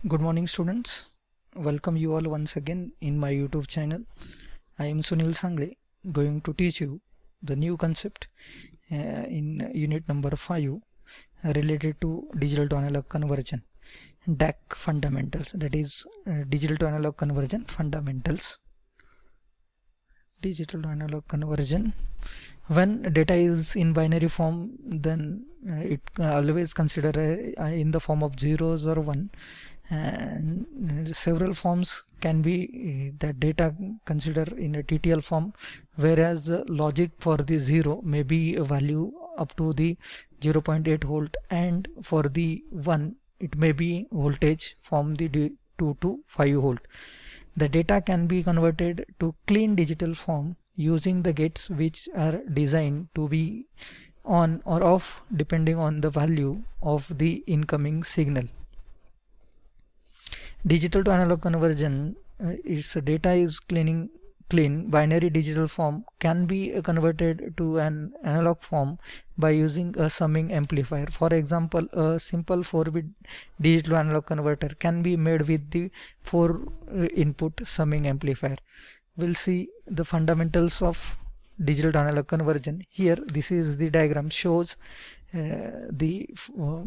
Good morning students, welcome you all once again in my YouTube channel. I am Sunil Sangle, going to teach you the new concept in unit number 5 related to digital to analog conversion, DAC fundamentals, that is digital to analog conversion fundamentals. Digital to analog conversion, when data is in binary form, then it always consider in the form of zeros or 1, and several forms can be that data consider in a TTL form, whereas the logic for the 0 may be a value up to the 0.8 volt, and for the 1 it may be voltage from the 2 to 5 volt. The data can be converted to clean digital form using the gates which are designed to be on or off depending on the value of the incoming signal. Digital to analog conversion, its data is clean binary digital form can be converted to an analog form by using a summing amplifier. For example, a simple 4-bit digital analog converter can be made with the 4 input summing amplifier. We'll see the fundamentals of digital to analog conversion. Here this is the diagram, shows the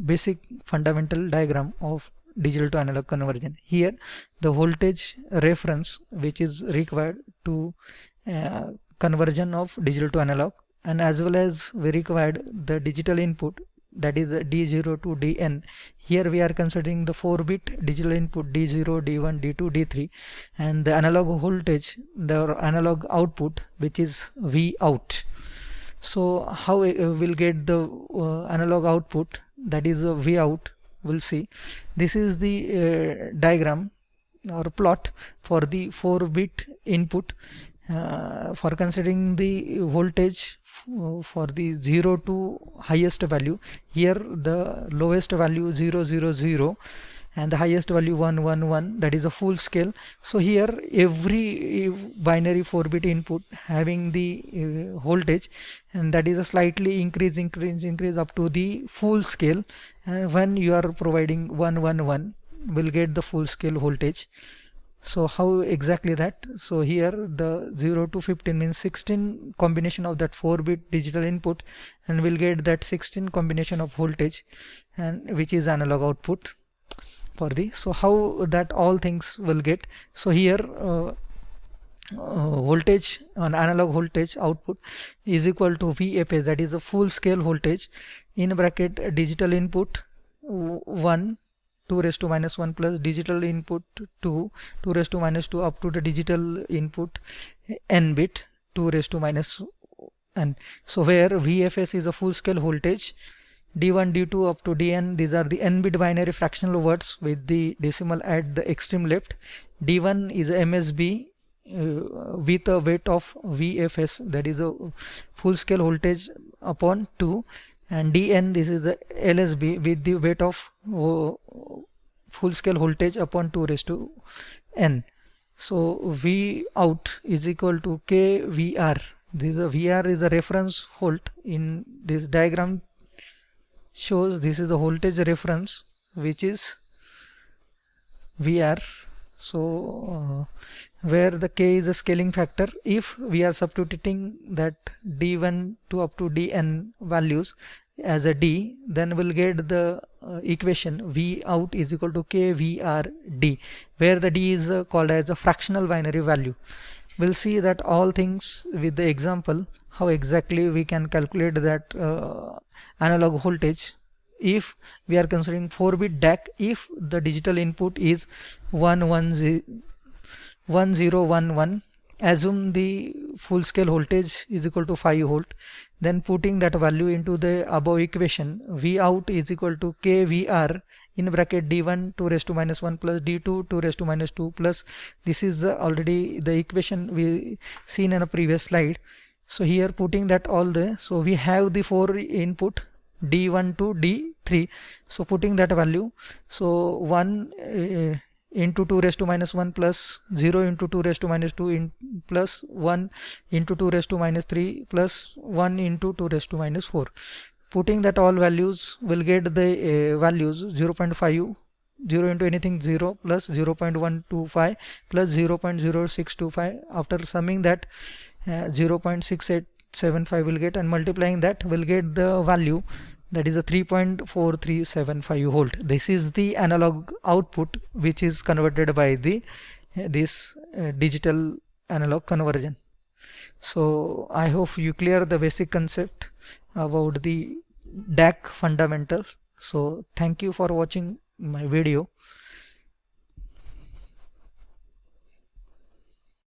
basic fundamental diagram of digital to analog conversion. Here the voltage reference which is required to conversion of digital to analog, and as well as we required the digital input, that is D0 to Dn. Here we are considering the 4-bit digital input D0, D1, D2, D3, and the analog voltage, the analog output, which is V out. So how we'll get the analog output, that is V out? We'll see. This is the diagram or plot for the 4-bit input for considering the voltage for the 0 to highest value. Here the lowest value 0, 0, 0 and the highest value 1, 1, 1, that is a full scale. So here every binary 4-bit input having the voltage, and that is a slightly increase up to the full scale, and when you are providing 1, 1, 1 will get the full scale voltage. So how exactly that? So here the 0 to 15 means 16 combination of that 4-bit digital input, and we'll get that 16 combination of voltage, and which is analog output for the. So how that all things will get? So here voltage on analog voltage output is equal to VFS, that is the full scale voltage, in bracket digital input 1 2 raised to minus 1 plus digital input 2 2 raised to minus 2 up to the digital input n bit 2 raised to minus n. So where VFS is a full scale voltage, D1, D2 up to Dn, these are the n bit binary fractional words with the decimal at the extreme left. D1 is MSB with a weight of VFS, that is a full scale voltage upon 2, and Dn, this is the LSB with the weight of full scale voltage upon 2 raised to n. So V out is equal to KVR. This is a VR is a reference volt. In this diagram shows this is the voltage reference which is VR. So where the K is a scaling factor, if we are substituting that D1 to up to Dn values as a D, then we'll get the equation V out is equal to KVRD, where the D is called as a fractional binary value. We'll see that all things with the example, how exactly we can calculate that analog voltage. If we are considering 4-bit DAC, if the digital input is 1011, assume the full scale voltage is equal to 5 volt, then putting that value into the above equation, V out is equal to KVR in bracket D1 2 raised to minus 1 plus D2 2 raised to minus 2 plus, this is already the equation we seen in a previous slide. So here putting that all the, so we have the 4 input D1 to D3, so putting that value, so 1 into 2 raised to minus 1 plus 0 into 2 raised to minus 2 plus 1 into 2 raised to minus 3 plus 1 into 2 raised to minus 4. Putting that all values will get the values 0.5 0 into anything 0 plus 0.125 plus 0.0625. After summing that, 0.6875 will get, and multiplying that will get the value, that is a 3.4375 volt. This is the analog output which is converted by the this digital analog conversion. So I hope you clear the basic concept about the DAC fundamentals. So thank you for watching my video.